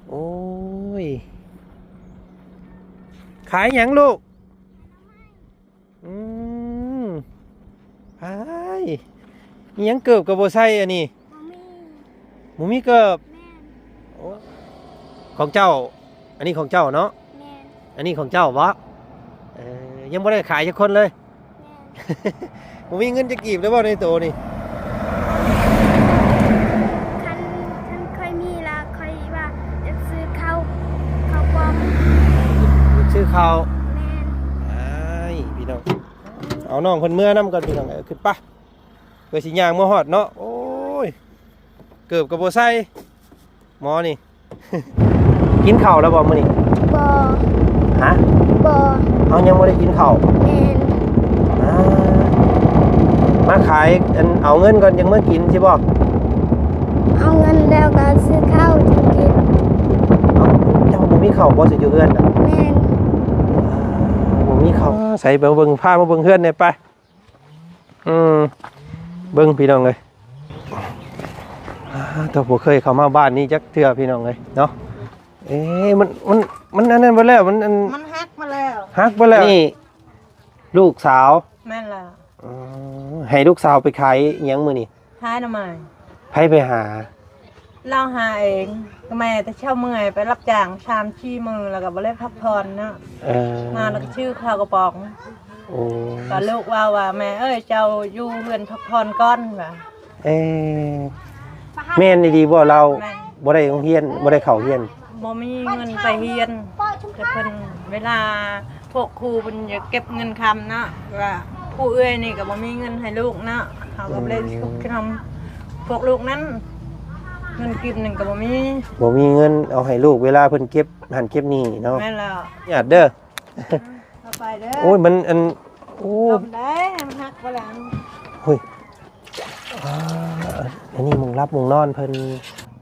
โอ้ยขายหยังลูกอืมขายอิหยังเกิบกับโบไซอันนี้หมูมีเกิบโอ้ของเจ้าอันนี้ของเจ้าเนาะอันนี้ของเจ้าวะยังไม่ได้ขายสักคนเลยหมูมีเงินจะกีบได้บ่ในโตนี่คันเคยมีละเคยว่าจะซื้อข้าวปลอมซื้อข้าวแม่นไอ้พี่น้องเอาน้องคนเมื่อน้ำก่อนพี่น้องขึ้นปะเพื่อสิยางเมื่อฮอดเนาะโอ้ยเกือบกับโบไซหมอนี่ กินข้าวแล้วบ่มื้อนี้บ่ฮะบ่เอายังไม่ได้กินข้าวแม่นมาขายเอาเงินก่อนยังเมื่อกินใช่บ่เอาเงินแล้วก็ซื้อข้าวจะกินเจ้าบ่มีข้าวบ่สิอยู่เฮือนน่ะแม่นบ่มีข้าวใส่เบิ่งผ้ามาเบิ่งเฮือนได้ไปเบิ่งพี่น้องเลยแต่ผมเคยเข้ามาบ้านนี้จักเทื่อพี่น้องเลยเนาะมันอันนั้นไปแล้วมันฮักมาแล้วฮักไปแล้วนี่ลูกสาวแม่นแล้วให้ลูกสาวไปขายยังมื้อนี่ขายทำไมไปหาเราหาเองทำไมแต่เช่าเมื่อยไปรับจ้างชามชี้มือแล้วก็บ่ได้พักผ่อนเนาะมาแล้วก็ชื่อข้าวกระป๋องก็ลูกว่าแม่เอ้ยเจ้าอยู่เรือนพักผ่อนก้อนว่ะแม่นดีบ่เราบ่ได้โรงเรียนบ่ได้เข้าเรียนบ่มีเงินไปเรียนแต่เพิ่นเวลาพวกครูเพิ่นจะเก็บเงินคำเนาะว่าผู้เอื้อยนี่ก็บ่มีเงินให้ลูกเนาะเขาก็เลยทำพวกลูกนั้นเงินกินนึงก็บ่มีเงินเอาให้ลูกเวลาเพิ่นเก็บหันเก็บนี่เนาะแม่นแล้วญาติเด้อไปเด้อโอ้ยมันโอ้ได้มันฮักบ่แล้วเฮ้ยอันนี้มึงรับมึงนอนเพิ่น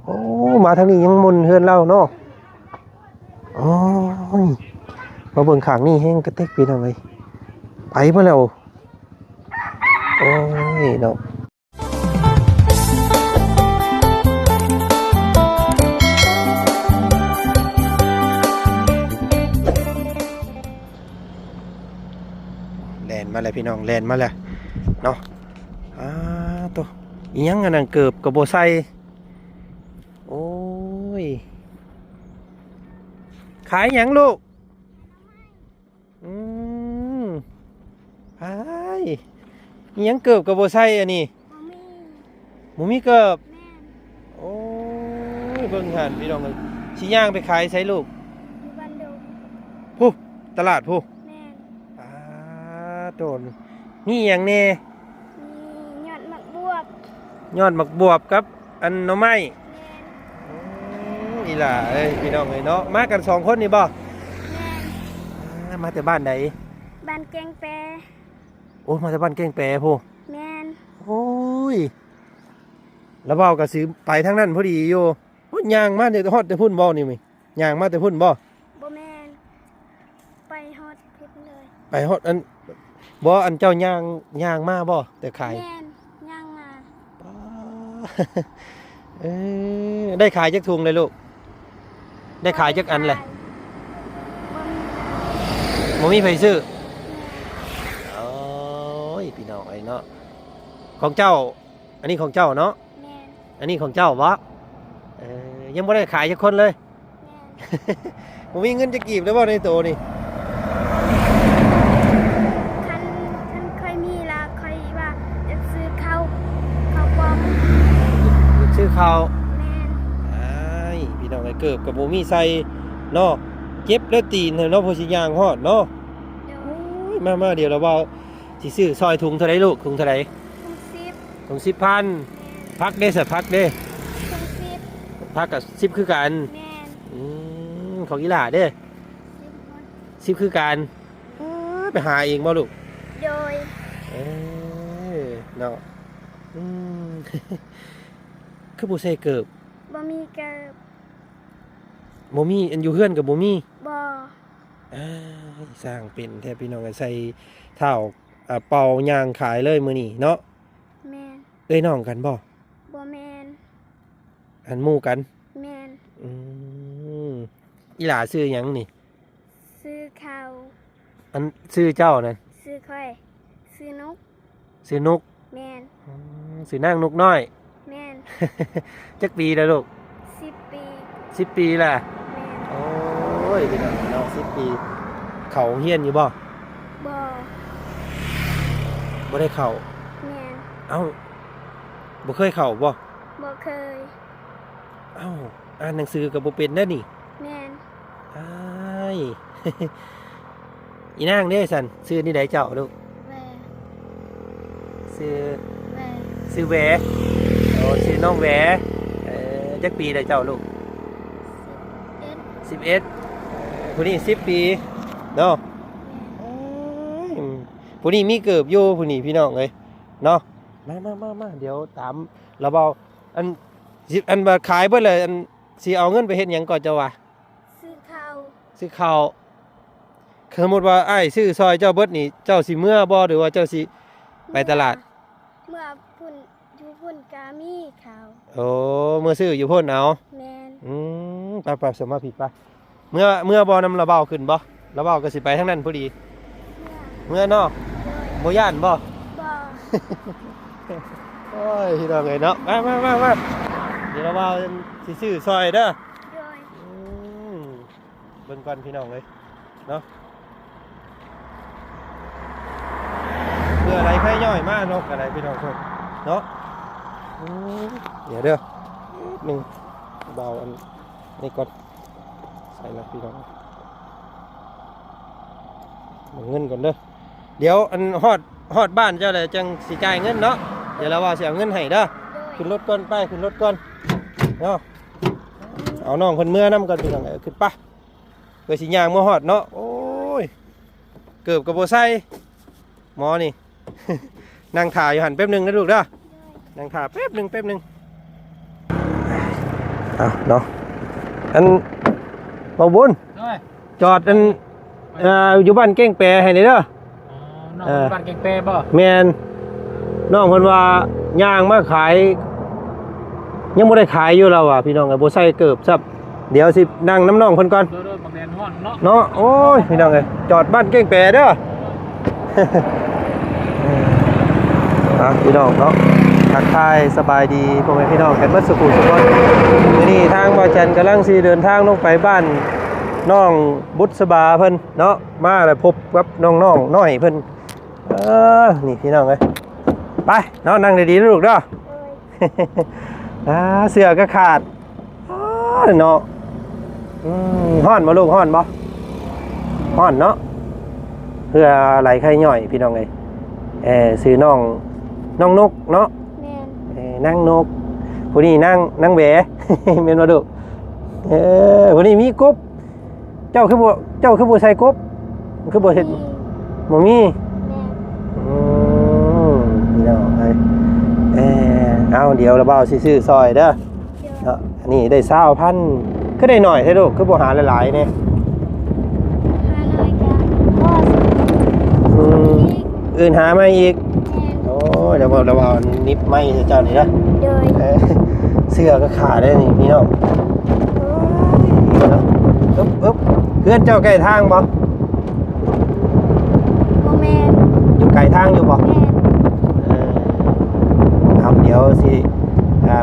โอ้มาทางนี้ยังมุนเฮือนเล่าเนาะโอ้ยมาเบิ่งข้างนี่แห้งกระเต็กพี่น้องเอ้ยไปบ่แล้วโอ้ยเนาะแล่นมาแล้วพี่น้องแล่นมาแล้วเนาะตัวอีหยังอันนั้นเกือบกับโบไซโอ้ยขายหยังลูกขายอีหยังเกือบกับโบไซอันนี้หมูมีเกือบโอ้ยเบิ่งหันพี่น้องเลยชี้ย่างไปขายใช้ลูกผู้ตลาดผู้โดนนี่อย่างแน่ยอดหมักบวบครับอันหน่อไม้อีหล่าเอ้ยพี่น้องเอ้ยเนาะมากัน2คนนี่บ่มาแต่บ้านไหนบ้านแกงแปรโอ้มาแต่บ้านแกงแปรผู้แม่นโอ้ยแล้วเว้าก็สิไปทางนั้นพอดีอยู่ย่างมาแต่ฮอดแต่พุ่นบ่นี่มั้ยย่างมาแต่พุ่นบ่แม่นไปฮอดพุ่นเลยไปฮอดอันเจ้าย่างมาบ่แต่ขายแม่นย่างมาได้ขายจักถุงเลยลูกได้ขายจักอันเลยบ่มีไผซื้อโอ้ยพี่น้องไอ้เนาะของเจ้าอันนี้ของเจ้าเนาะอันนี้ของเจ้าวะยังบ่ได้ขายจักคนเลยบ่มีเงินจะกีบได้บ่ในโตนี่เคยมีละเคยว่าจะซื้อข้าวปลอมซื้อข้าวแม่นไอ้พี่น้องไอ้เกิบกับบ่มีใส่เนาะเก็บแล้วตีนเนาะพอสิย่างฮอดเนาะมาเดี๋ยวเราว่าสิซื้อซอยถุงเท่าไรลูกถุงเท่าไรถุง10,000พักได้สักพักเด้พักกับ10คือกันของอีหล่าเด้10คือกันไปหาเองบ่ลูกโดยเนาะคือบ่ใส่เกิบบ่มีเกิบบ่มีอันอยู่เฮือนกับบ่มีบ่สร้างเป็นแท้พี่น้องใส่เท้าเป่าย่างขายเลยมื้อนี้เนาะแม่นเอ้ยน้องกันบ่แม่นอันหมู่กันแม่น อีหลาซื้อหยังนี่ ซื้อข้าว อันซื้อเจ้านั่น ซื้อค่อยซื้อนก ซื้อนก แมน ซื้อนางนกน้อย แมน จักปีแล้วลูก 10 ปี 10 ปีล่ะ แมน โอ้ยพี่น้องเนาะ10 ปีเข้าเฮียนอยู่บ่ บ่ บ่ได้เข้า แมน เอ้าบ่เคยเข้าบ่ บ่เคย เอ้าอ่านหนังสือก็บ่เป็นเด้อนี่ แมน อ้าย อีนางเด้ซั่นชื่อนี่ใดเจ้าลูก แว ชื่อ แว ชื่อแหวโอ้ชื่อน้องแหวจักปีได้เจ้าลูก เอ็ด 11ผู้นี้10 ปีเนาะผู้นี้มีเกิบอยู่ผู้นี้พี่น้องเอ้ยเนาะมาเดี๋ยวตามเราเบาอันอันบ่ขายเบิดเลยอันสิเอาเงินไปเฮ็ดหยังก่อนเจ้าว่า ซื้อข้าว ซื้อข้าวสมมุติว่าอ้ายซื้อซอยเจ้าเบิดนี่เจ้าสิเมื่อบ่หรือว่าเจ้าสิไปตลาด เมื่อพุ่นอยู่พุ่นกามีข้าว โอ้เมื่อซื้ออยู่พ่นเอา แมน ไปสมมาผิดปะเมื่อบ่นำระเบ้าขึ้นบ่ระเบ้าก็สิไปทางนั้นพอดีเมื่อเนาะ โดย บ่ย่านบ่ บ่ โอ้ยพี่น้องเอ้ยเนาะมาเดี๋ยวระเบ้าสิซื้อซอยเด้อ โดย เบิ่งก่อนพี่น้องเอ้ยเนาะเพื่ออะไรไผย่อยมาเนาะอะไรพี่น้องเนาะเดี๋ยวเด้อหนึ่งเบาอันนี้ก่อนใส่ละพี่น้องเงินก่อนเด้อเดี๋ยวอันฮอดบ้านเจ้าเลยจังสิจ่ายเงินเนาะเดี๋ยวเราว่าสิเอาเงินให้เด้อ โดย ขึ้นรถก่อนไปขึ้นรถก่อนเนาะเอาน้องคนเมื่อนํกันพี่น้องเอ้ยขึ้นไปเพื่อสิย่างเมื่อฮอดเนาะโอ้ยเกือบกับโบไซหมอนี่ นั่งถ่ายอยู่หันแป๊บหนึงนะลูกเด้อนั่งถ่ายแป๊บหนึงเอาเนาะอันเบาบุญจอดอันอยู่บ้านเก้งแปรให้นี่เด้อ น้องบ้านเก่งเปบ่ แมนน้องเพิ่นว่าย่างมาขายยังบ่ได้ขายอยู่แล้วอ่ะพี่น้องก็บ่ใส่เกิบซับเดี๋ยวสินั่งน้ำน้องเพิ่นก่อน โดยบางแดนฮ้อนเนาะ เนาะโอ้ยพี่น้องเอ้ยจอดบ้านเก้งแปรเด้อ พี่น้องเนาะทักทายสบายดีพ่อแม่พี่น้องกันเบิดสุขุสุขวันมื้อนี้ทางบ่าวจันกำลังสิเดินทางลงไปบ้านน้องบุษบาเพิ่นเนาะมาแล้วพบกับน้องน้อยเพิ่นนี่พี่น้องเอ้ยไปเนาะนั่งดีๆนะลูกเด้อ โดย เสื้อก็ขาดเนาะฮ้อนบ่ลูกฮ้อนบ่ฮ้อนเนาะเพื่อไหลไข่ย่อยพี่น้องเอ้ยซื้อน้องนกเนาะ แมน นั่งนกผู้นี้นั่งแหว เมนมาดูผู้นี้มีกบเจ้าคือบ่ใส่กบคือบ่เฮ็ดบ่มี แมน นี่เนาะเอาเดี๋ยวเราเบาสิซื้อซอยเด้อ โดย เนาะอันนี้ได้20,000คือได้หน่อยแท้ลูกคือบ่หาหลายๆเนี่ย หาหน่อยกันพ่อส อื่นหามาอีก แมน โอ้ยเดี๋ยวเราเอานิบไม้ให้เจ้านี่นะ โดย เสื้อก็ขาดได้นี่พี่น้องอึ๊บเพื่อนเจ้าไก่ทางบ่ โมแมน อยู่ไก่ทางอยู่บ่ แมน เอาเดี๋ยวสิ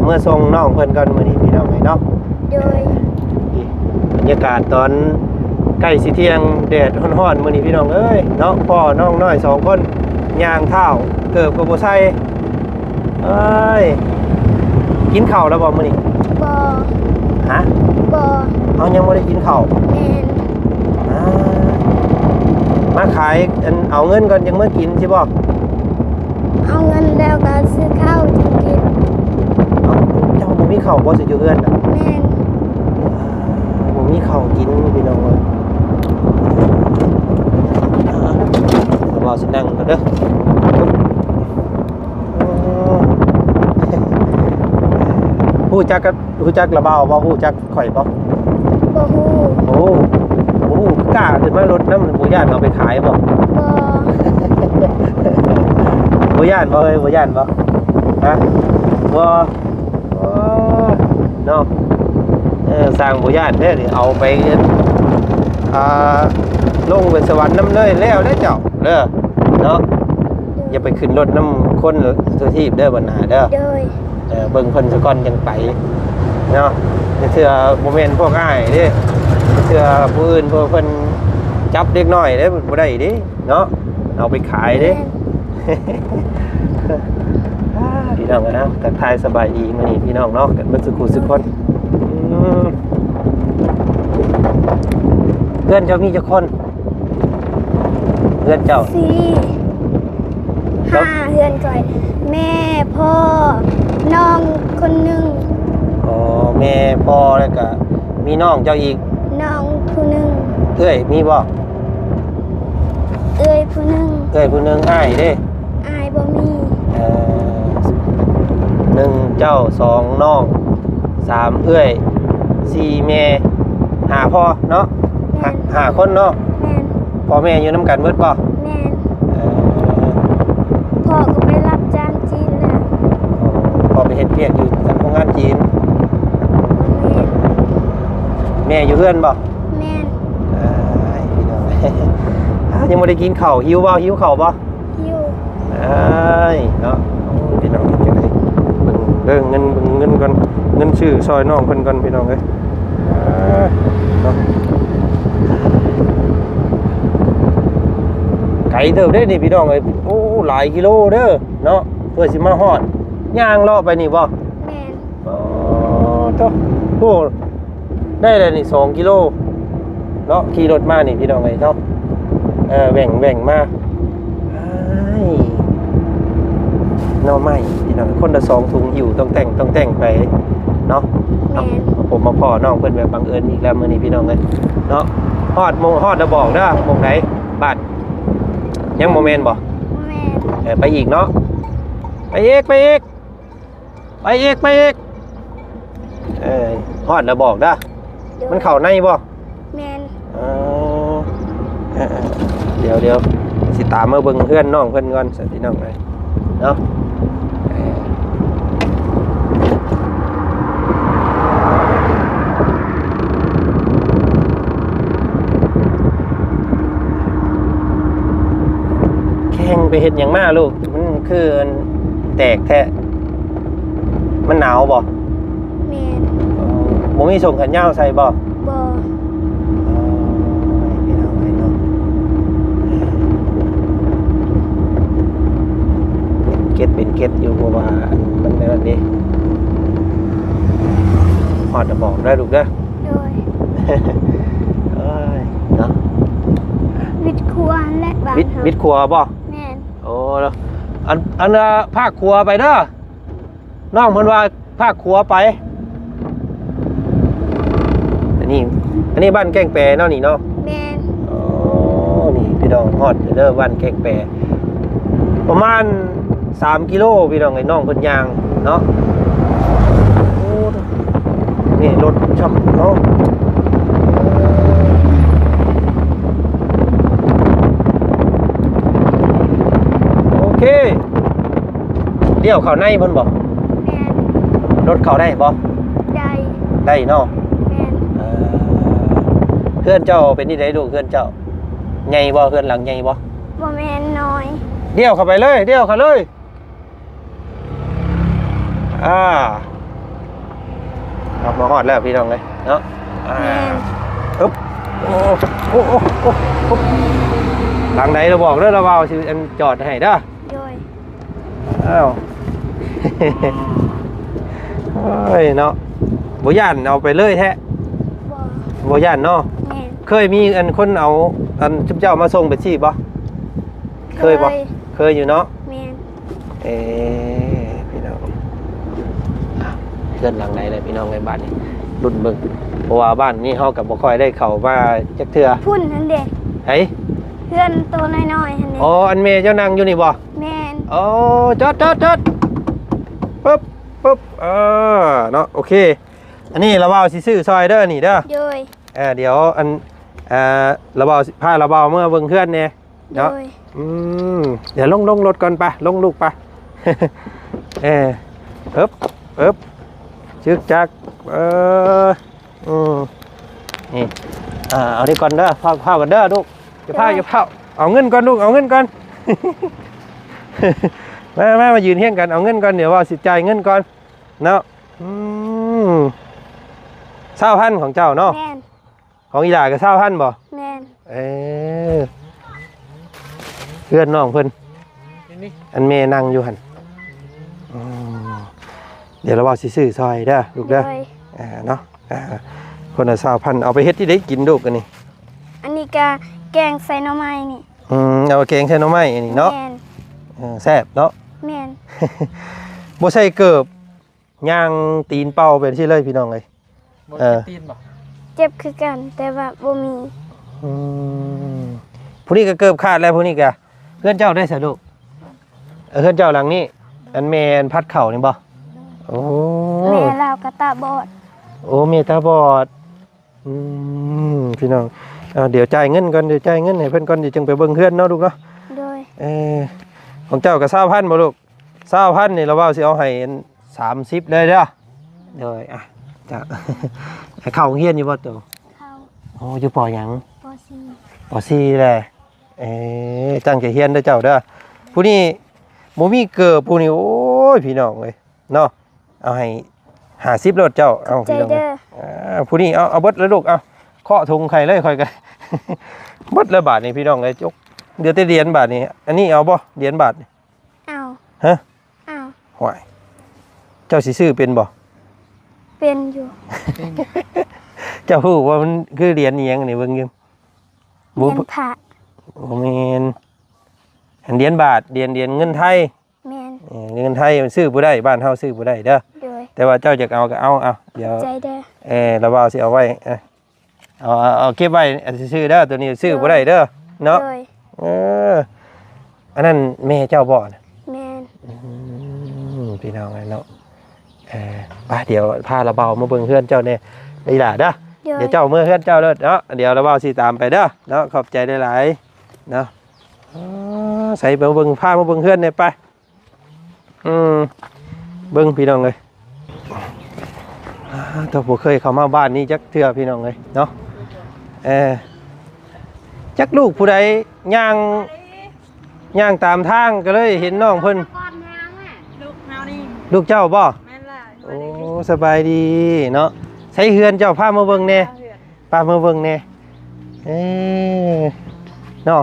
เมื่อส่งน้องเพิ่นก่อนมื้อนี้พี่น้องเอ้ยเนาะ โดย นี่บรรยากาศตอนใกล้สิเที่ยงแดดร้อนๆมื้อนี้พี่น้องเอ้ยเนาะพ่อน้องน้อย2คนย่างเท้าเกิบก็บ่ใส่เอ้ยกินข้าวแล้วบ่มื้อนี้ บอ ฮะ บอ เอายังบ่ได้กินข้าว แมน มาขายเอาเงินก่อนยังเมื่อกินใช่ป่ะ เอาเงินแล้วก็ซื้อข้าวจะกิน เจ้าบ่มีข้าวบ่สิอยู่เฮือนน่ะ แมน บ่มีข้าวกินพี่น้องเอ้ยเราสินั่งกันเด้อฮู้จักระเบ้าบ่ฮู้จักข่อยบ่ บอฮู โอ้กล้าขึ้นมารถนำบ่ย่านเอาไปขายบ่ บอ บ่ย่านบ่เอ้ยบ่ย่านบ่ฮะบ่เนาะ สร้างบ่ญาติเด้อนี่เอาไปอ่าลงไปสวรรค์น้ำเลยแล้วเด้อเจ้าเด้อเนาะอย่าไปขึ้นรถน้ำคนตัวทีบเด้อบัดหน้าเด้อ โดย เบิ่งเพิ่นซะก่อนจังไปเนาะเทื่อบ่แม่นพวกอ้ายเด้เทื่อผู้อื่นพวกเพิ่นจับเด็กน้อยเด้บ่ได้เด้เนาะเอาไปขายเด้ พี่น้องนะทักทายสบายดีมื้อนี้พี่น้องเนาะกันเบิดสุขุสุขคนเพื่อนเจ้ามีจักคนเพื่อนเจ้า 4 5เฮือนก่อยแม่พ่อน้องคนหนึง อ๋อแม่พ่อแล้วก็มีน้องเจ้าอีก น้องผู้หนึง เอ้ยมีบ่ เอ้ยผู้หนึง เอ้ยผู้หนึงอ้ายเด้ อายบ่มี หนึ่งเจ้าสองน้องสามเอ้ยสี่แม่หาพ่อเนาะ แม่น หาคนเนาะ แม่น พ่อแม่อยู่น้ำกันเบิดบ่ แม่นพ่อก็ไปรับจ้างจีนแล้ว พ่อไปเฮ็ดเวียกอยู่ทางโรงงานจีน แม่อยู่เพื่อนบ่ แม่น พี่น้อง ยังไม่ได้กินข้าวหิวบ่หิวข้าวบ่ อยู่ เนาะพี่น้องจังได๋เบิ่งเงินก่อนเงินชื่อซอยน้องเพิ่นก่อนพี่น้องเอ้ยเนาะไกลเด้อเด้นี่พี่น้องเอ้ยโอ้หลายกิโลเด้อเนาะเพื่อสิมาฮอดย่างเลาะไปนี่บ่ แม่น อ๋อโตโอ้ได้เลยนี่2กิโลเนาะขี่รถมานี่พี่น้องเอ้ยเนาะแบ่งมาหน่อไม้พี่น้องคนละ2ถุงหิวต้องแต่งไปเนาะ แม่น ผมมาพ่อน้องเพิ่นแบบบังเอิญอีกแล้วมื้อนี้พี่น้องเอ้ยเนาะฮอดแล้วบอกเด้อหม่องไหนบ้านยังบ่แม่นบ่ แม่น ไปอีกเนาะไปอีกฮอดแล้วบอกเด้อมันเข้าในบ่ แม่น เดี๋ยวสิตามมาเบิ่งเพื่อนน้องเพิ่นก่อนสันพี่น้องเลยเนาะแข่งไปเฮ็ดหยังมาลูกมันคือแตกแท้มันหนาวบ่ แม่น บ่มีส่งขันยาวใส่บ่ บ่ พี่น้องเอ้ยเนาะเป็นเก็ตอยู่เพราะว่ามันในวันนี้ฮอดจะบอกได้ลูกเด้อ โดย เอ้ยเนาะ วิทย์ครัวและบ้าน วิทย์ครัวบ่ แม่น โอ้แล้วอันภาคครัวไปเด้อน้องเพิ่นว่าภาคครัวไปอันนี้บ้านแก้งแปรเนาะนี่เนาะ แม่น อ๋อนี่พี่น้องฮอดเด้อบ้านแก้งแปรประมาณ3 กิโลพี่น้องไอ้น้องเพิ่นย่างเนาะโอ้นี่รถช่ำเนาะโอเคเลี้ยวเข้าในเพิ่นบ่ แม่น รถเข้าได้บ่ ได้ ได้เนาะ แม่น เพื่อนเจ้าเป็นที่ไหนดูเพื่อนเจ้าใหญ่บ่เพื่อนหลังใหญ่บ่ บ่แม่นน้อย เดี่ยวเข้าไปเลยเดี่ยวเข้าเลยเอามาฮอดแล้วพี่น้องเลยเนาะแม่น อึ๊บโอ้หลังไหนเราบอกเด้อเราเอาชื่ออันจอดให้เด้อ โดย อ้าว เฮ้ยเนาะบ่ย่านเอาไปเลยแท้ บ่ บ่ย่านเนาะ แม่น เคยมีอันคนเอาอันเจ้ามาส่งไปที่บ่เคยบ่เคยอยู่เนาะ แม่น พี่น้องเพื่อนหลังไหนเลยพี่น้องในบ้านนี่รุ่นเบิ่งเพราะว่าบ้านนี้เฮากับบ่ค่อยได้เข้ามาจักเทื่อ พุ่นนั่นเด้ ไห้ เพื่อนตัวน้อยๆหั่นเด้ อ๋ออันเมย์เจ้านั่งอยู่นี่บ่ แม่น อ๋อจอดปึ๊บเนาะโอเคอันนี้เราเอาสิซื้อซอยเด้อนี่เด้อ โดย เดี๋ยวอันเราเอาผ้าเราเอาเมื่อเบิ่งเพื่อนเนี่ย โด เนาะ ย เดี๋ยวลงรถก่อนไปลงลูกไป ชึกจัก นี่เอาดีก่อนเด้อพากันเด้อลูกจะพาเอาเงินก่อนลูกเอาเงินก่อน มายืนเฮี้ยงกันเอาเงินก่อนเดี๋ยวว่าสิจ่ายเงินก่อนเนาะ20,000ของเจ้าเนาะ แม่น ของอีหลาก็20,000บ่ แม่น เพื่อนน้องเพิ่น นี่ อันเมนั่งอยู่หั่นเดี๋ยวเราว่าสิซื้อซอยเด้อลูกเด้อ โดย เนาะคนละ20,000เอาไปเฮ็ดที่ได้กินลูกกันนี่ อันนี้ก็แกงใส่หน่อไม้นี่ เอาแกงใส่หน่อไม้อันนี้เนาะ แม่น แซ่บเนาะ แม่น บ่ใส่เกิบย่างตีนเป่าเป็นสิเลยพี่น้องเอ้ย บ่ได้ตีนบ่ เจ็บคือกัน แต่ว่าบ่มี ผู้นี้ก็เกิบขาดแล้วผู้นี้ก็เพื่อนเจ้าได้สะลูกเพื่อนเจ้าหลังนี้อันแม่นพัดเข่านี่บ่โอ้ แม่ลาวก็ตาบอด โอ้เมตาบอดพี่น้องเดี๋ยวจ่ายเงินก่อนเดี๋ยวจ่ายเงินให้เพิ่นก่อนเดี๋ยวจึงไปเบิ่งเพื่อนเนาะลูกเนาะ โดย ของเจ้าก็20,000บ่ลูก20,000นี่เราว่าสิเอาให้30เลยเด้อเดี๋ยวจ้ะ ให้เข้าโรงเรียนอยู่บ่ตัว เข้า โอ้อยู่ปอหยัง ปอซี ปอ4แหละตั้งใจเรียนเด้อเจ้าเด้อผู้นี้บ่มีเกิบผู้นี้โอ้ยพี่น้องเอ้ยเนาะเอาให้50รถเจ้าเอา ใจ พี่น้อง เด้อ ผู้นี้เอาเบิดแล้วลูกเอาเคาะถุงไข่เลยค่อยกัน เบิดแล้วบาทนี่พี่น้องเอ้ยจกเดี๋ยวแต่เหรียญบาทนี่อันนี้เอาบ่เหรียญบาทนี่ เอา ฮะ เอา ห่วยเจ้าสิซื้อเป็นบ่ เป็นอยู่ เจ้าฮู้ว่ามันคือเหรียญอีหยังนี่เบิ่งอยู่ เรียนพระ บ่แม่นอันเหรียญบาทเหรียญเงินไทย แม่น เงินไทยมันซื้อบ่ได้บ้านเฮาซื้อบ่ได้เด้อ โดย แต่ว่าเจ้าจะเอาก็เอาเดี๋ยว ใจเด้อ เราว่าสิเอาไว้เอาเก็บไว้ซื้อเด้อตัวนี้ซื้อบ่ได้เด้อเนาะ โดย อันนั้นแม่เจ้าบ่นะ แม่น พี่น้องไงเนาะป้าเดี๋ยวพาเราเบามาเบิ่งเพื่อนเจ้าเนี่ยอีหล่าเด้อ โดย เดี๋ยวเจ้าเมื่อเพื่อนเจ้าเลิศเนาะเดี๋ยวเราเบาสิตามไปเด้อเนาะขอบใจได้หลายเนาะใส่เบิ่งผ้ามาเบิ่งเพื่อนเนี่ยไปเบิ่งพี่น้องเลยถ้าผมเคยเข้ามาบ้านนี้จักเทื่อพี่น้องเลยเนาะจักลูกผู้ใดย่างตามทางก็เลยเห็นน้องเพิ่น ลูกเฮานี่ ลูกเจ้าบ่ แม่นล่ะ โอ้สบายดีเนาะใช้เฮือนเจ้าพามาเบิ่งแน่พามาเบิ่งแน่เนาะ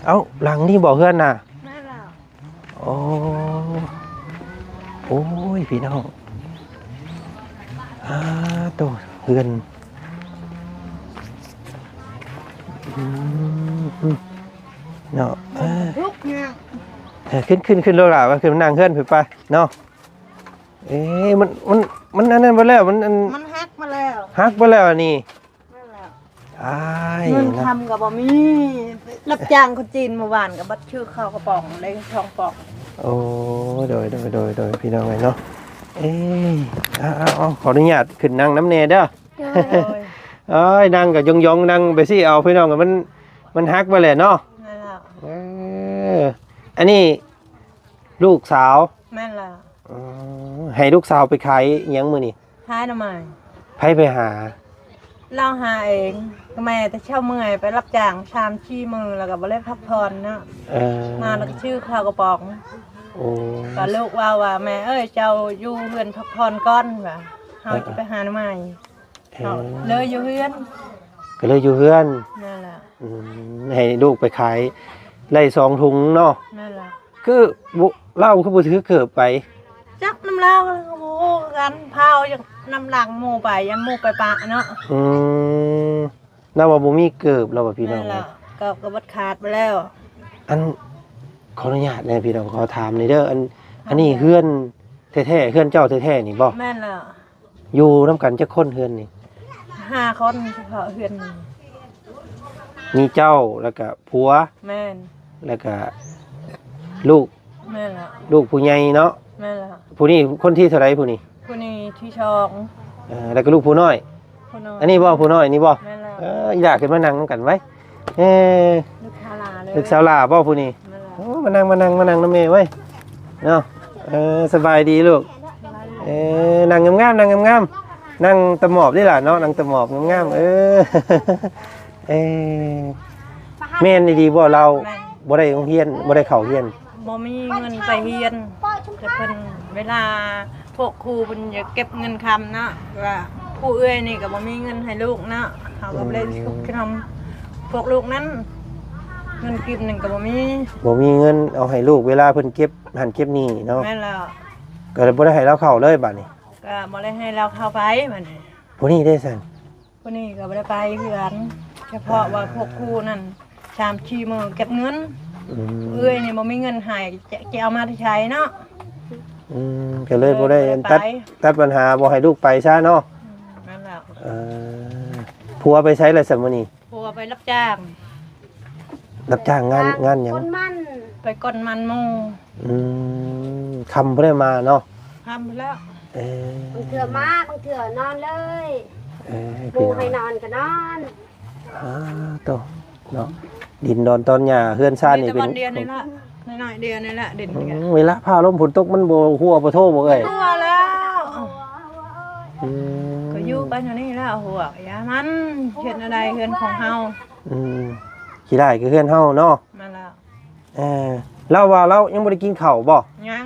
เอาหลังนี่บ่เฮือนน่ะ แม่นล่ะ โอ้ยพี่น้องตัวเฮือนเนาะ ลูกเนี่ย ขึ้นรถล่ะว่าขึ้นนั่งเฮือนไปเนาะมันอันนั้นไปแล้วมัน มันฮักมาแล้ว ฮักไปแล้วอันนี่ แม่นล่ะ อ้าย เงิน นะ ทำกับบ่มีรับจ้างคนจีนเมื่อวานกับบัตรชื่อข้าวกระป๋องได้ทองปอก โอ้โดยพี่น้องไงเนาะขออนุญาตขึ้นนั่งน้ำเนเด้อ โดย นั่งกับยองนั่งไปสิเอาพี่น้องกับมันฮักไปเลยเนาะ แม่นล่ะ อันนี้ลูกสาว แม่นล่ะ ให้ลูกสาวไปขายอิหยังมื้อนี่ ท้ายทำไม ไปหา เราหาเองก็แม่แต่เช่าเมื่อยไปรับจ้างชามชี้มือแล้วก็บ่ได้พักผ่อนเนาะมาแล้วก็ชื่อข้าวกระป๋อง โอ้ ก็ลูกว่าแม่เอ้ยเจ้าอยู่เฮือนพักผ่อนก่อนว่าเฮาจะไปหาใหม่เอาเลยอยู่เฮือน ก็เลยอยู่เฮือน นั่นแหละ ให้ลูกไปขายไล่2 ถุงเนาะ นั่นแหละ คือเล่าคือบ่ถือเกิบไป จักน้ำลาวโอ้โหกันเผายังน้ำหลังหมู่ไปยังหมู่ไปปะเนาะ เราว่าบ่มีเกิบเราว่าพี่น้อ นั่ ง นแหละก็บัดขาดไปแล้ว อันขออนุญาตนะพี่น้องขอถามหน่อยเด้ออันนี้เฮือนแท้ๆเฮือนเจ้าแท้ๆนี่บ่ แม่นล่ะ อยู่นํกันจักคนเฮือนนี่ 5 คนเฉพาะเฮือนนี่ มีเจ้าแล้วก็ผัว แม่น แล้วก็ลูก แม่นล่ะ ลูกผู้ใหญ่เนาะ แม่นล่ะ ผู้นี้คนที่เท่าไหร่ผู้นี้ ผู้นี้ที่ชอง แล้วก็ลูกผู้น้อย ผู้น้อย อันนี้บ่ผู้น้อยนี่บ่ แม่นล่ะ อยากขึ้นมานั่งนำกันไว้ลูกชาลาเลย ลูกสาวหลาบ่ผู้นี้ แม่นล่ะ โอ้มานั่งนำแม่ไว้เนาะสบายดีลูกนั่งงามๆ นั่งตะหมอบนี่ล่ะเนาะนั่งตะหมอบงามๆเออแม่นดีบ่เราบ่ได้โรงเรียนบ่ได้เข้าเรียน บ่มีเงินไปเรียนแต่เพิ่นเวลาพวกครูเพิ่นจะเก็บเงินคำเนาะว่าผู้เอื้อยนี่ก็บ่มีเงินให้ลูกเนาะเขาก็เลยทำพวกลูกนั้นเงินกินนึงก็บ่มี บ่มีเงินเอาให้ลูกเวลาเพิ่นเก็บหันเก็บนี่เนาะ แม่นแล้ว ก็เลยบ่ได้ให้เราเข้าเลยบัดนี้ ก็บ่ได้ให้เราเข้าไปบัดนี้ ผู้นี้ได้ซั่น ผู้นี้ก็บ่ได้ไปเพื่อนเฉพาะว่าพวกครูนั่น3-4 มื้อเก็บเงิน เอื้อยนี่บ่มีเงินให้จะเอามาที่ใช้เนาะ ก็เลยบ่ได้ตัดปัญหาบ่ให้ลูกไปซะเนาะ นั่นแหละ ผัวไปใช้อะไรซั่นมื้อนี้ ผัวไปรับจ้าง รับจ้างงานหยัง คนมัน ไปก้นมันหมู คำบ่ได้มาเนาะ ทำไปแล้ว บางเถื่อมาบางเถื่อนอนเลยปู พี่ ให้นอนก็นอน โตเนาะดินดอนตอนหญ้าเฮือนซ่านนี่ แต่ เป็น วันเดียวนี่ละน้อยๆเดียวนี่แหละเด่นกัน เวลาพาลมฝนตกมันบ่หัวบ่โทบ่เอ้ย หัวแล้วก็อยู่ไปอยู่นี่แล้วหัวอย่ามันเฮ็ดอะไรเฮือนของเฮา ขี้ได้คือเฮือนเฮาเนาะ มาแล้ว เราว่าเรายังบ่ได้กินข้าวบ่ ยัง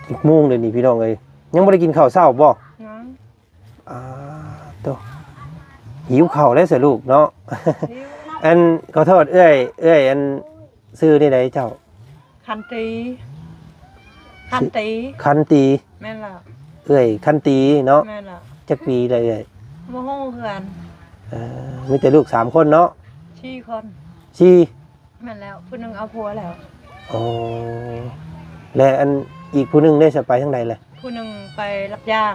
อีกโมงเลยนี่พี่น้องเอ้ยยังบ่ได้กินข้าวเช้าบ่ ยัง โตหิวข้าวแล้วสิลูกเนาะ อันขอโทษเอ้ยอันซื้อนี่ไหนเจ้า คันตี คันตี แม่นแล้ว เอ้ยคันตีเนาะ แม่นแล้ว จักปีเลยเอ้ย บ่ฮู้เฮือน มีแต่ลูก3คนเนาะ 4 คน สี่ แม่นแล้วผู้หนึงเอาผัวแล้ว อ๋อและอันอีกผู้หนึงได้สิไปทางใดล่ะ ผู้หนึงไปรับจ้าง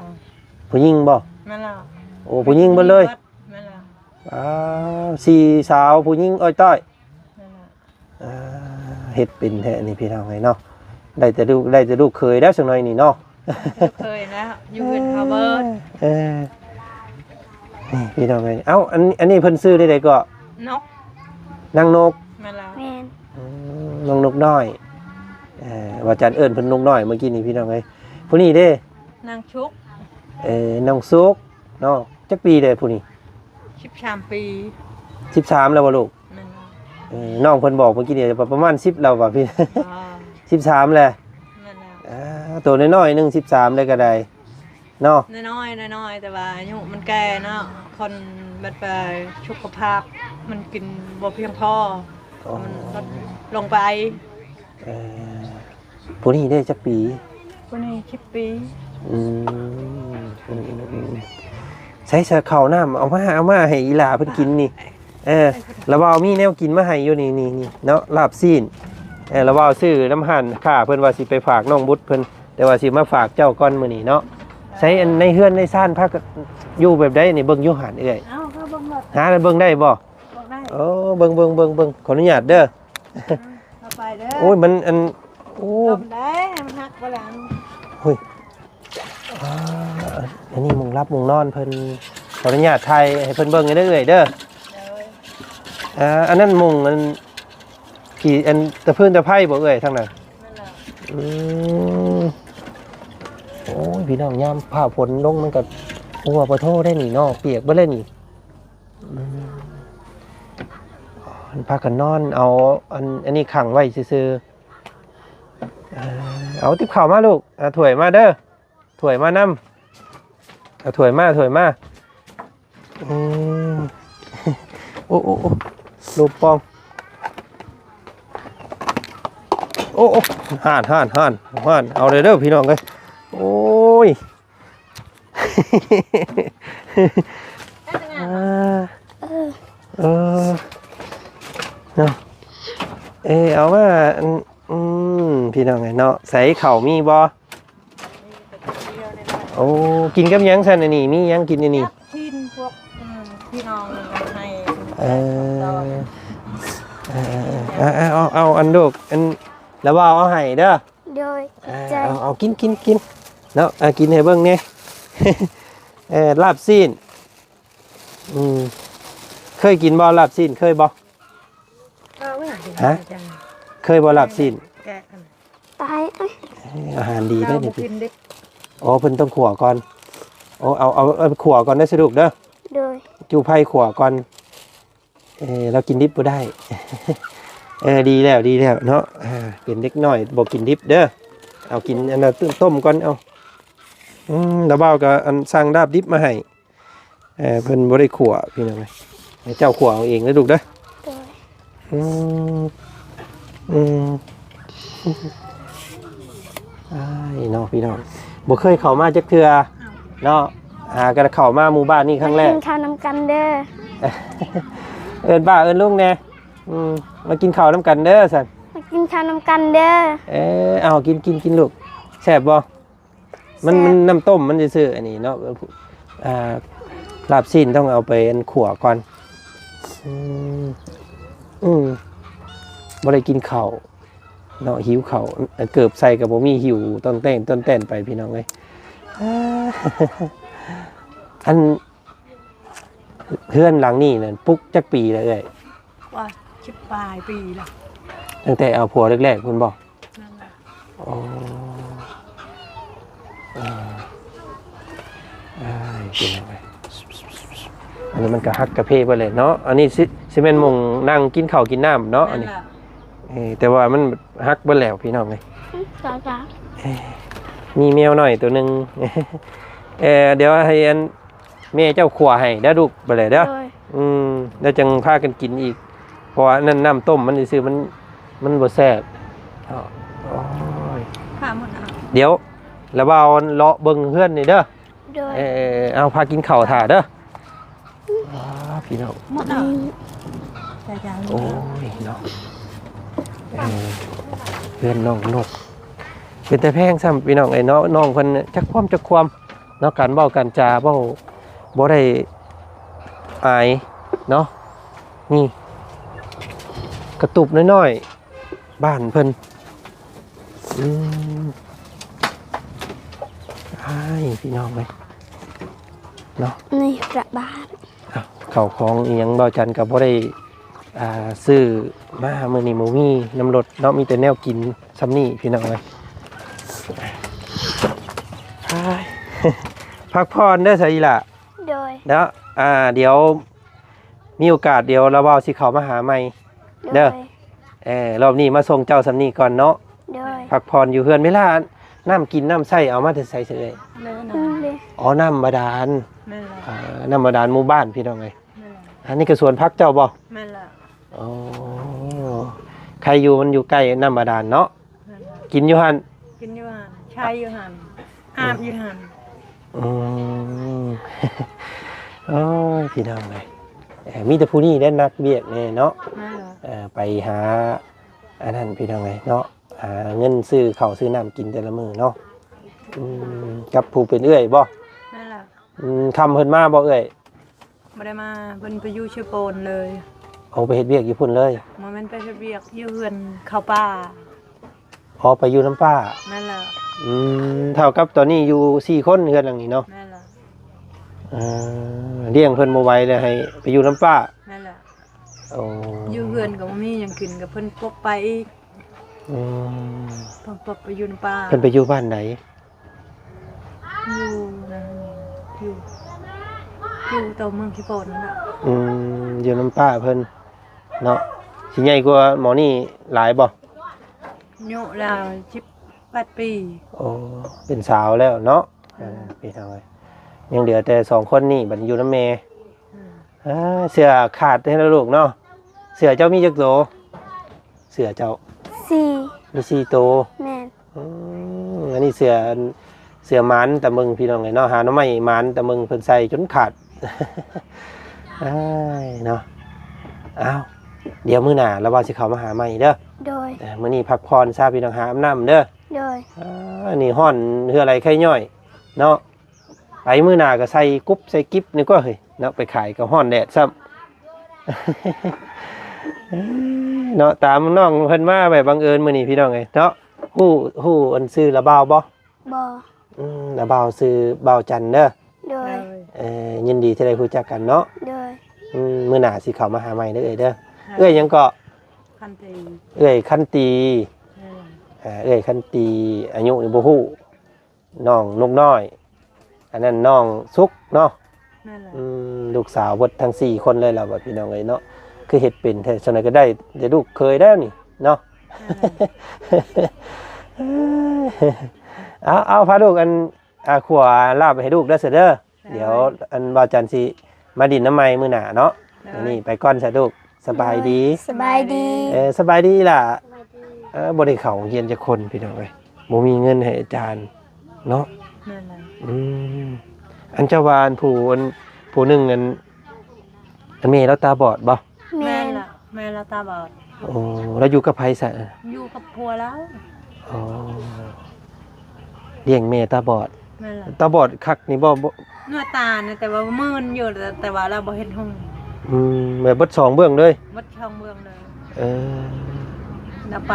ผู้หญิงบ่ แม่นแล้ว โอ้ผู้หญิงเบิดเลย แม่นแล้ว สี่สาวผู้หญิงอ้อยต้อย แม่นแล้ว เฮ็ดเป็นแท้นี่พี่น้องไงเนาะได้แต่ลูกเคยแล้วสักหน่อยนี่เนาะ เคยแล้วอยู่เป็นพาวเวอร์ นี่พี่น้องไงเอ้าอันนี้เพิ่นซื้อได้ก็ นก นางนก แม่นแล้ว แมน น้องนกน้อยว่าจันเอิ้นเพิ่นนกน้อยเมื่อกี้นี่พี่น้องไงผู้นี้เด้ นางชุก น้องซุกเนาะจักปีเด้ผู้นี้ 13 ปี 13แล้วบ่ลูก แม่นแล้ว น้องเพิ่นบอกเมื่อกี้นี่ประมาณ10แล้วว่าพี่ อ๋อ 13แหละ แม่นแล้ว ตัวน้อยๆหนึง13ได้ก็ได้เนาะ น้อยแต่ว่าอายุมันแก่เนาะคนบัดไปสุขภาพมันกินบ่เพียงพอมันลดลงไป ผู้นี้ได้จักปี คนนี้10 ปี ใช้เสื้อข้าวน้ำเอามาให้อีหลาเพิ่นกินนี่แล้วว่ามีแนวกินมาให้อยู่นี่เนาะลาบซีนแล้วว่าซื้อน้ำหั่นค่าเพิ่นว่าสิไปฝากน้องบุตรเพิ่นแต่ว่าสิมาฝากเจ้าก่อนมื้อนี้เนาะใช้อันในเฮือนในซ่านพักอยู่แบบใดนี่เบิ่งอยู่หันเอ้ย เอ้าก็บ่หมด หาแล้วเบิ่งได้บ่ บ่ได้ โอ้เบิ่งขออนุญาตเด้อ เอาไปเด้อ โอ้ยมันอันโอ้ ลมได้มันหักบ่หลัง เฮ้ยอันนี้มึงรับมึงนอนเพิ่นขออนุญาตไทยให้เพิ่นเบิ่งให้ได้เอ้ยเด้อ เด้อ อันนั้นมุงอันกี่อันตะพื้นตะไผ่บ่เอ่ยทางนั้น นั่นแหละ โอ้ยพี่น้องยามผ้าฝนลงมันก็หัวปะโทได้นี่เนาะเปียกบ่เลยนี่พากันนอนเอาอันนี้ขังไว้ซื่อๆเอาติ๊บข้าวมาลูกถ้วยมาเด้อถ้วยมานำเอาถ้วยมาโอ้ลูกปองโอ้ห่านเอาเลยเด้อพี่น้องเลยโอ้ยเนาะเอามาพี่น้องไงเนาะใส่เข่ามีบ่โอ้กินกับยังซั่นอันนี้มียังกินอันนี้ ชิ้นพวกพี่น้องกันให้ เอาอันลูกอันแล้วว่าเอาให้เด้อ โดยใจ เอากินเนาะกินให้เบิ่งเนี่ย ลาบซีนเคยกินบ่ลาบซีนเคยบ่ฮะเคยบ่ลาบซีน แกะกัน ตาย อาหารดีได้อนี่ กินดิบ อ๋อเพิ่นต้องขั่วก่อน เอาขัวก่อนได้สะดวกเด้อ โดย จูไผ่ขัวก่อนเรากินดิบบ่ได้ ดีแล้วเนาะเป็นเด็กน้อยบ่กินดิบเด้อเอากินอันนั้นต้มก่อนเอาแล้วเบาก็อันสั่งดาบดิบมาให้เพิ่นบ่ได้ขัวพี่น้องให้เจ้าขัวเอาเองนะลูกเด้อ โดย อ้ายเนาะพี่น้องบ่เคยเข้ามาจักเทื่อเนาะก็เข้ามาหมู่บ้านนี่ครั้งแรก มากินข้าวนำกันเด้อ เอิ้นป้าเอิ้นลุงแน่มากินข้าวน้ำกันเด้อซั่น มากินข้าวนำกันเด้อ เอากินลูกแซ่บบ่มันน้ำต้มมันซื่อๆอันนี้เนาะลาบซีนต้องเอาไปขั่วก่อนบ่ได้กินข้าวเนาะหิวข้าวเกือบใส่กับบ่มีหิวต้นเต้นไปพี่น้องเอ้ยอันเพื่อนหลังนี่นั่นปุ๊กจักปีแล้วเอ้ย ว่าชิบปลายปีละ ตั้งแต่เอาผัวแรกๆคุณบอก นั่นแหละ อ๋อกินเอาไปอันนี้มันก็ฮักกระเพาะไปเลยเนาะอันนี้ซิเมนมงนั่งกินข้าวกินน้ำเนาะอันนี้แต่ว่ามันฮักไปแล้วพี่น้องเลย จ้า มีแมวหน่อยตัวหนึ่ง เดี๋ยวให้อันแม่เจ้าขวให้ได้ลูกไปเลยเด้อ โดย แล้วจังพากันกินอีกเพราะว่านั่นน้ำต้มมันซื้อมันบ่แซ่บข้าหมดอ่ะ เดี๋ยวแล้วเอาเลาะเบิ่งเพื่อนนี่เด้อ โดย เอาพากินข้าวถ่าเด้อพี่น้อง หมดอ่ะแต่ยัง โอ้ยเนาะเพื่อนน้องนกเป็นแต่แพงซ้ำพี่น้องไอ้เนาะน้องเพิ่นจักความเนาะการเว้าการจาเว้าบ่ได้อายเนาะนี่กระตุบน้อยๆบ้านเพิ่นพี่น้องเลยเนาะ นี่กระบาด ข้าวของอีหยังเบาจันกับบ่ได้ซื้อมามื้อนี้บ่มีน้ำรถเนาะมีแต่แนวกินซ้ำนี่พี่น้องเลยพักผ่อนเด้อสาอีหล่ะ โดย เนาะเดี๋ยวมีโอกาสเดี๋ยวเราเอาสิเขามาหาใหม่ โดย รอบนี้มาส่งเจ้าสำนีก่อนเนาะ โดย พักผ่อนอยู่เฮือนเวลาน้ำกินน้ำใส่เอามาแต่ใส่เฉย เลยนะ เลย อ๋อน้ำบาดาล แม่ละ น้ำบาดาลหมู่บ้านพี่น้องเลย แม่ละ อันนี้ก็สวนพักเจ้าบ่ แม่ละ อ๋อใครอยู่มันอยู่ใกล้น้ำบาดาลเนาะ แม่ละ กินอยู่หัน กินอยู่หันชายอยู่หันอาบอยู่หัน โอ้ยพี่น้องเลยมีแต่ผู้นี้ได้นักเบียดเนี่ยเนาะ แม่ละ ไปหาอันนั้นพี่น้องเลยเนาะหาเงินซื้อข้าวซื้อน้ำกินแต่ละมื้อเนาะกับผู้เป็นเอื้อยบ่ แม่ละ คำเพิ่นมาบ่เอื้อย ไม่ได้มาเป็นไปอยู่เชโปนเลย เอาไปเฮ็ดเวียกอยู่พุ่นเลย มาเป็นไปเบียกอยู่เฮือนเข้าป่า พอไปอยู่น้ำป้า แม่ละ เท่ากับตอนนี้อยู่4คนเฮือนหลังนี้เนาะ แม่ละ เลี้ยงเพิ่นบ่ไหวเลยให้ไปอยู่น้ำป้า แม่ละ โอ้ อยู่เฮือนกับมีหยังกินกับเพิ่นปกไปอีก อืม เพิ่นปกไปอยู่ในป่า เพิ่นไปอยู่บ้านไหน อยู่นะอยู่ตัวเมืองขี้โปนนั่นน่ะ อยู่น้ำป้าเพิ่นเนาะสิใหญ่กว่าหมอนี่หลายบ่ อายุแล้ว18 ปี โอ้เป็นสาวแล้วเนาะพี่น้องเอ้ยยังเหลือแต่2คนนี่บัดอยู่น้ำแม่เสื้อขาดให้แล้วลูกเนาะเสื้อเจ้ามีจักโตเสื้อเจ้า 4 มี4โต แม่น อันนี้เสือหมันแต่มึงพี่น้องเลยเนาะหาน้ำไม่หมันแต่มึงเพิ่นใส่จนขาด เนาะอ้าวเดี๋ยวมื้อหน้าเราว่าสิเข้ามาหาใหม่เด้อ โดย มื้อนี้พักผ่อนซะพี่น้องหาอาบน้ำเด้อ โดย อันนี้ฮ้อนคืออะไรไข่ย่อยเนาะไปมื้อหน้าก็ใส่กุ๊บใส่กิ๊บนี่ก็เฮ้ยเนาะไปขายก็ฮ้อนแดดซ้ำ เนาะตามน้องเพิ่นมาแบบบังเอิญมื้อนี้พี่น้องเอ้ยเนาะฮู้อันซื้อละบ่าวบ่ บ่ ละบ่าวซื้อบ่าวจันเด้อ โดย ยินดีที่ได้รู้จักกันเนาะ โดย มื้อหน้าสิเข้ามาหาใหม่เด้อเด้อเอ้ยยังก็ คันตี เอ้ยคันตีเอ้ยคันตีอายุนี่บ่ฮู้น้องนกน้อย อันนั้นน้องสุกเนาะ นั่นแหละ ลูกสาวเบิดทั้ง4คนเลยล่ะว่าพี่น้องเอ้ยเนาะคือเฮ็ดเป็นแท้ซั่นก็ได้ลูกเคยแล้วนี่เนาะ เอาพาลูกอันขัวลาบให้ลูกได้เสยเด้อเดี๋ยวอันบ่าวจันทร์สิมาดินน้ำไม้มื้อหน้าเนาะอันนี้ไปก่อนซะลูกสบายดี สบายดี สบายดีล่ะ สบายดี บ่ได้เข้าโรงเรียนจักคนพี่น้องเอ้ยบ่มีเงินให้อาจารย์เนาะ นั่นแหละ อันเจ้าวานผู้หนึงอันแม่เราตาบอดบ่ แม่ แม่ น ล่ะแม่ละตาบอด โอ้แล้วอยู่กับไผซะ อยู่กับผัวแล้ว อ๋อเลี้ยงแม่ตาบอด แม่ล่ะ ตาบอดคักนี่บ่ เนื้อตาเนี่ยแต่ว่ามืนอยู่แต่ว่าเราบ่เห็นหง แบบเบิด2เบื้องเลย วัดช่องเมืองเลย เออ เราไป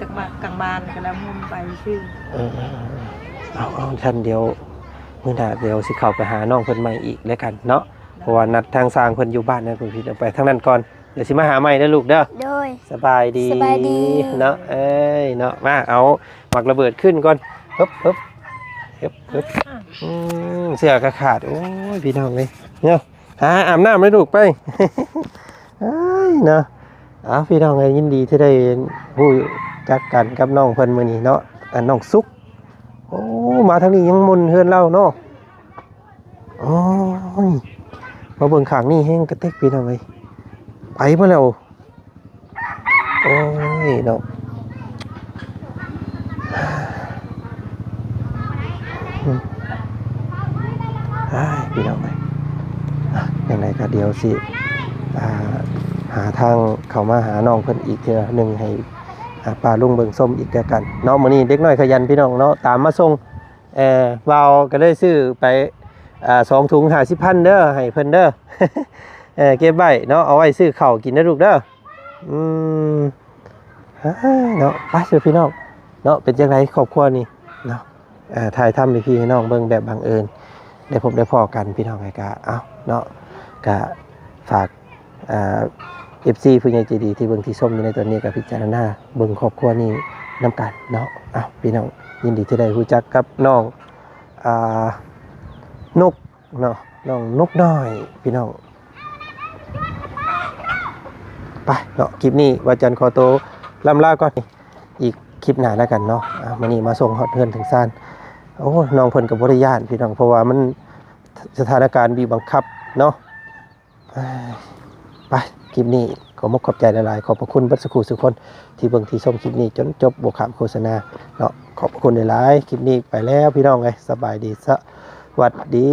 จากบ้านกลางบ้านกันแล้วมุ่งไปชื่อ เอาท่านเดี๋ยวมื้อหน้าเดี๋ยวสิเข้าไปหาน้องเพิ่นใหม่อีกแล้วกันเนาะเพราะว่านัดทางสร้างเพิ่นอยู่บ้านนะคุณพี่เอาไปทางนั้นก่อนเดี๋ยวสิมาหาใหม่เด้อลูกเด้อ โดย สบายดี สบายดี เนาะเอ้ยเนาะมาเอาหมักระเบิดขึ้นก่อนฮึบเสื้อกระขาดโอ้ยพี่น้องเลยเนาะหาอาบน้ำเลยลูกไป เอ้ยเนาะพี่น้องเลยยินดีที่ได้พูดจักกันกับน้องเพิ่นมื้อนี้เนาะน้องซุกโอ้มาทางนี้ยังมุนเฮือนเล่าเนาะโอ้ยมาเบิ่งข้างนี่แห้งกระเตกพี่น้องเลยไปบ่แล้วโอ้ยเนาะพี่น้องเลยอย่างไรก็เดี๋ยวสิหาทางเข้ามาหาน้องเพิ่นอีกเทื่อหนึงให้ป้าลุงเบิ่งส้มอีกแล้วกันเนาะมื้อนี้เด็กน้อยขยันพี่น้องเนาะตามมาส่งวาวก็เลยซื้อไป2 ถุง50,000เด้อให้เพิ่นเด้อ เก็บไว้เนาะเอาไว้ซื้อข้าวกินนะลูกเด้อเนาะไปเถอะพี่น้องเนาะเป็นจังไดครอบครัวนี่เนาะถ่ายทำให้พี่ให้น้องเบิ่งแบบบังเอิญได้พบได้พ้อกันพี่น้องไงกะเอาเนาะกะฝากFC ผู้ใหญ่ใจดีที่เบิ่งที่ชมอยู่ในตอนนี้กับพิจารณาเบิ่งครอบครัวนี้นำกันเนาะพี่น้องยินดีที่ได้รู้จักกับน้องนกเนาะน้องนกน้อยพี่น้องไปเนาะคลิปนี้ว่าจันขอโตวล่ำลาก่อนอีกคลิปหน้าแล้วกันเนาะมื้อนี้มาส่งฮอดเฮือนถึงซ่านโอ้น้องเพิ่นก็บ่ได้ย่านพี่น้องเพราะว่ามันสถานการณ์บีบบังคับเนาะไปคลิปนี้ขอบใจหลายๆขอบพระคุณบัดสักครู่ทุกคนที่เบิ่งที่ชมคลิปนี้จนจบบ่ขาดโฆษณาเนาะขอบพระคุณหลายๆคลิปนี้ไปแล้วพี่น้องเอ้ยสบายดีสวัสดี